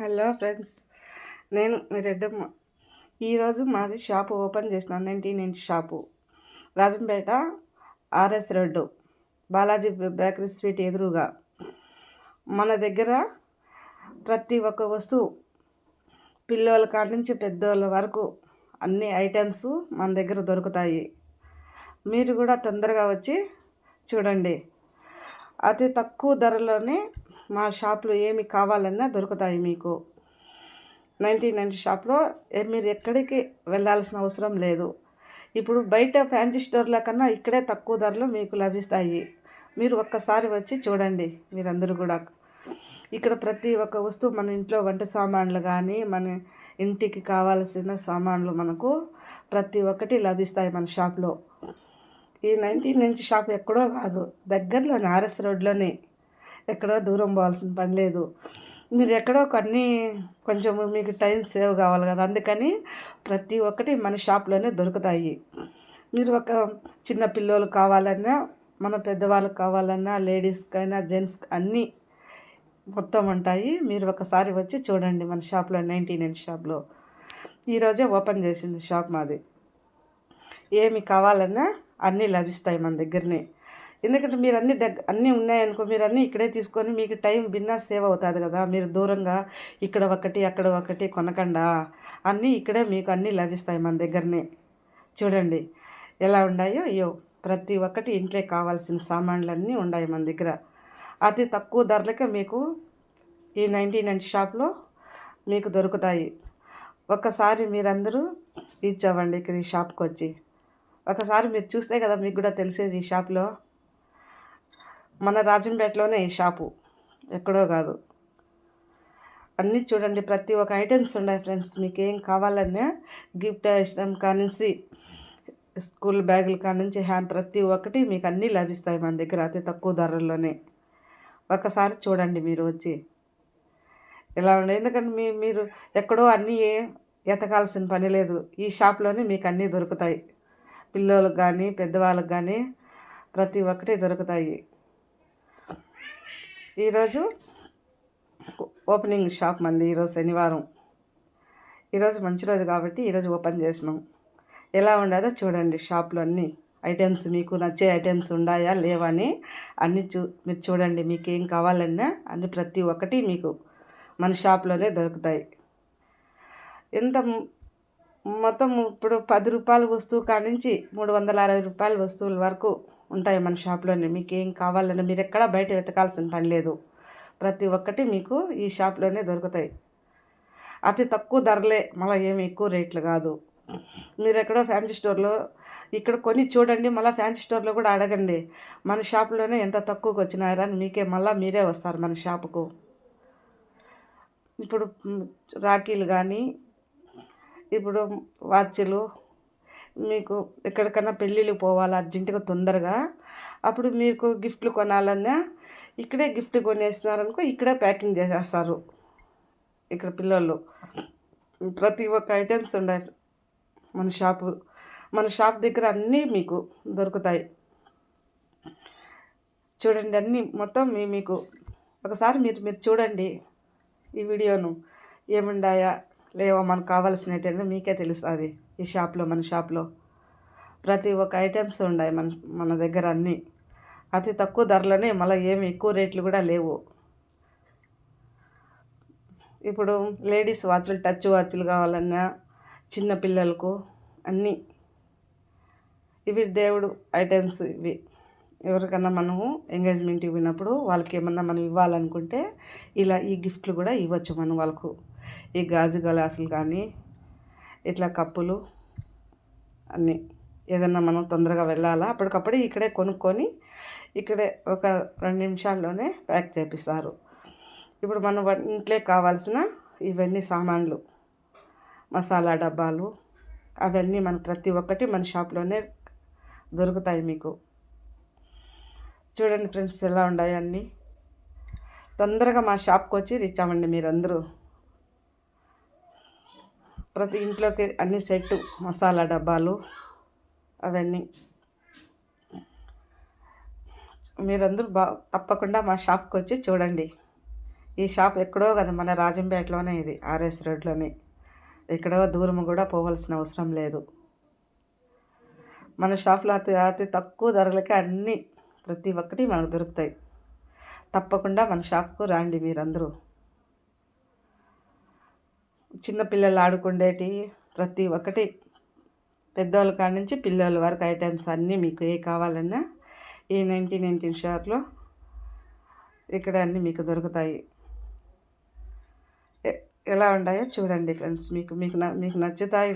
Hello friends, నేను మీ రెడ్డమ్మ. ఈరోజు మాది షాపు ఓపెన్ చేసినాను. 1990 shop, Rajampet, RS road, Balaji bakery sweet ఎదురుగా. మన దగ్గర ప్రతి ఒక్క వస్తువు, పిల్లోల కాడి నుంచి పెద్దోళ్ళ వరకు అన్ని ఐటమ్స్ మన దగ్గర దొరుకుతాయి. మీరు కూడా తొందరగా వచ్చి చూడండి. అతి తక్కువ ధరలోనే మా షాప్లో ఏమి కావాలన్నా దొరుకుతాయి మీకు. 1990 షాప్లో మీరు ఎక్కడికి వెళ్ళాల్సిన అవసరం లేదు. ఇప్పుడు బయట ఫ్యాన్సీ స్టోర్ల కన్నా ఇక్కడే తక్కువ ధరలో మీకు లభిస్తాయి. మీరు ఒక్కసారి వచ్చి చూడండి. మీరందరూ కూడా ఇక్కడ ప్రతి ఒక్క వస్తువు, మన ఇంట్లో వంట సామాన్లు కానీ, మన ఇంటికి కావాల్సిన సామాన్లు మనకు ప్రతి ఒక్కటి లభిస్తాయి మన షాప్లో. ఈ 1990 షాప్ ఎక్కడో కాదు, దగ్గరలోనే ఆర్ఎస్ రోడ్లోనే. ఎక్కడో దూరం పోవాల్సిన పని లేదు. మీరు ఎక్కడో కొంచెం మీకు టైం సేవ్ కావాలి కదా, అందుకని ప్రతి ఒక్కటి మన షాప్లోనే దొరుకుతాయి. మీరు ఒక చిన్న పిల్లలు కావాలన్నా, మన పెద్దవాళ్ళకి కావాలన్నా, లేడీస్కైనా జెంట్స్కి అన్నీ మొత్తం ఉంటాయి. మీరు ఒకసారి వచ్చి చూడండి మన షాప్లో. 1990 షాప్లో ఈరోజే ఓపెన్ చేసింది షాప్ మాది. ఏమి కావాలన్నా అన్నీ లభిస్తాయి మన దగ్గరనే. ఎందుకంటే మీరు అన్నీ ఉన్నాయనుకో, మీరు అన్నీ ఇక్కడే తీసుకొని మీకు టైం భిన్నా సేవ్ అవుతుంది కదా. మీరు దూరంగా ఇక్కడ ఒకటి అక్కడ ఒకటి కొనకుండా అన్నీ ఇక్కడే మీకు అన్నీ లభిస్తాయి మన దగ్గరనే. చూడండి ఎలా ఉన్నాయో. ప్రతి ఒక్కటి ఇంట్లో కావాల్సిన సామాన్లు అన్నీ ఉన్నాయి మన దగ్గర. అతి తక్కువ ధరలకే మీకు ఈ 1990 షాప్లో మీకు దొరుకుతాయి. ఒక్కసారి మీరందరూ ఇచ్చావండి ఇక్కడ ఈ షాప్కి వచ్చి. ఒకసారి మీరు చూస్తే కదా మీకు కూడా తెలిసేది. ఈ షాప్లో మన రాజంపేటలోనే ఈ షాపు, ఎక్కడో కాదు. అన్నీ చూడండి, ప్రతి ఒక్క ఐటమ్స్ ఉన్నాయి ఫ్రెండ్స్. మీకు ఏం కావాలన్నా గిఫ్ట్ ఐటమ్ కానించి, స్కూల్ బ్యాగులు కానించి, ప్రతి ఒక్కటి మీకు అన్నీ లభిస్తాయి మన దగ్గర అతి తక్కువ ధరల్లోనే. ఒకసారి చూడండి మీరు వచ్చి ఎలా ఉండే. ఎందుకంటే మీరు ఎక్కడో అన్నీ ఎతకాల్సిన పని లేదు. ఈ షాప్లోనే మీకు అన్నీ దొరుకుతాయి. పిల్లలకు కానీ, పెద్దవాళ్ళకి కానీ ప్రతి ఒక్కటి దొరుకుతాయి. ఈరోజు ఓపెనింగ్ షాప్ మంది. ఈరోజు శనివారం, ఈరోజు మంచి రోజు కాబట్టి ఈరోజు ఓపెన్ చేసినాం. ఎలా ఉండదో చూడండి. షాప్లో అన్ని ఐటమ్స్, మీకు నచ్చే ఐటమ్స్ ఉన్నాయా లేవా అని అన్నీ మీరు చూడండి. మీకు ఏం కావాలన్నా అన్ని ప్రతి ఒక్కటి మీకు మన షాప్లోనే దొరుకుతాయి. ఎంత మొత్తం ఇప్పుడు 10 రూపాయల వస్తువు కానించి 360 రూపాయల వస్తువుల వరకు ఉంటాయి మన షాప్లోనే. మీకు ఏం కావాలన్నా మీరు ఎక్కడా బయట వెతకాల్సిన పని లేదు. ప్రతి ఒక్కటి మీకు ఈ షాప్లోనే దొరుకుతాయి. అతి తక్కువ ధరలే, మళ్ళీ ఏమి ఎక్కువ రేట్లు కాదు. మీరు ఎక్కడో ఫ్యాన్సీ స్టోర్లో ఇక్కడ కొని చూడండి, మళ్ళీ ఫ్యాన్సీ స్టోర్లో కూడా అడగండి. మన షాప్లోనే ఎంత తక్కువకి వచ్చినారా అని మీరే వస్తారు మన షాపుకు. ఇప్పుడు రాఖీలు కానీ, ఇప్పుడు వాచ్లు, మీకు ఎక్కడికన్నా పెళ్ళిళ్ళకి పోవాలి అర్జెంటుగా తొందరగా, అప్పుడు మీకు గిఫ్ట్లు కొనాలన్నా ఇక్కడే గిఫ్ట్ కొనేస్తున్నారనుకో, ఇక్కడే ప్యాకింగ్ చేసేస్తారు ఇక్కడ పిల్లలు. ప్రతి ఒక్క ఐటమ్స్ ఉన్నాయి మన షాప్ దగ్గర అన్నీ మీకు దొరుకుతాయి. చూడండి అన్నీ మొత్తం మీకు ఒకసారి మీరు చూడండి ఈ వీడియోను. ఏముండాయా లేవో మనకు కావాల్సినవి మీకే తెలుస్తుంది. ఈ షాప్లో, మన షాప్లో ప్రతి ఒక్క ఐటమ్స్ ఉన్నాయి మన దగ్గర అన్నీ అతి తక్కువ ధరలోనే. మళ్ళీ ఏమి ఎక్కువ రేట్లు కూడా లేవు. ఇప్పుడు లేడీస్ వాచ్లు, టచ్ వాచ్లు కావాలన్నా, చిన్న పిల్లలకు అన్నీ ఇవి దేవుడు ఐటమ్స్. ఇవి ఎవరికన్నా మనము ఎంగేజ్మెంట్ ఇవ్వనప్పుడు వాళ్ళకి ఏమన్నా మనం ఇవ్వాలనుకుంటే ఇలా ఈ గిఫ్ట్లు కూడా ఇవ్వచ్చు మనం వాళ్ళకు. ఈ గాజు గ్లాసులు కానీ, ఇట్లా కప్పులు అన్నీ. ఏదన్నా మనం తొందరగా వెళ్ళాలా అప్పటికప్పుడే ఇక్కడే కొనుక్కొని ఇక్కడే ఒక 2 నిమిషాల్లోనే ప్యాక్ చేపిస్తారు. ఇప్పుడు మనం ఇంట్లో కావాల్సిన ఇవన్నీ సామాన్లు, మసాలా డబ్బాలు, అవన్నీ మన ప్రతి ఒక్కటి మన షాప్లోనే దొరుకుతాయి మీకు. చూడండి ఫ్రెండ్స్ ఎలా ఉన్నాయి అన్నీ. తొందరగా మా షాప్కి వచ్చి రీచ్ అవ్వండి మీరందరూ. ప్రతి ఇంట్లోకి అన్ని సెట్టు మసాలా డబ్బాలు అవన్నీ మీరందరూ తప్పకుండా మా షాప్కి వచ్చి చూడండి. ఈ షాప్ ఎక్కడో కదా మన రాజంపేటలోనే, ఇది ఆర్ఎస్ రోడ్లోనే, ఎక్కడో దూరం కూడా పోవాల్సిన అవసరం లేదు. మన షాప్లో అతి తక్కువ ధరలకే అన్నీ ప్రతి ఒక్కటి మనకు దొరుకుతాయి. తప్పకుండా మన షాప్కు రండి మీరందరూ. చిన్నపిల్లలు ఆడుకుండేటి ప్రతి ఒక్కటి, పెద్దవాళ్ళ కాడ నుంచి పిల్లల వరకు ఐటమ్స్ అన్నీ మీకు ఏ కావాలన్నా ఈ 1919 షాప్లో ఇక్కడ అన్నీ మీకు దొరుకుతాయి. ఎలా ఉంటాయో చూడండి ఫ్రెండ్స్. మీకు నచ్చుతాయి.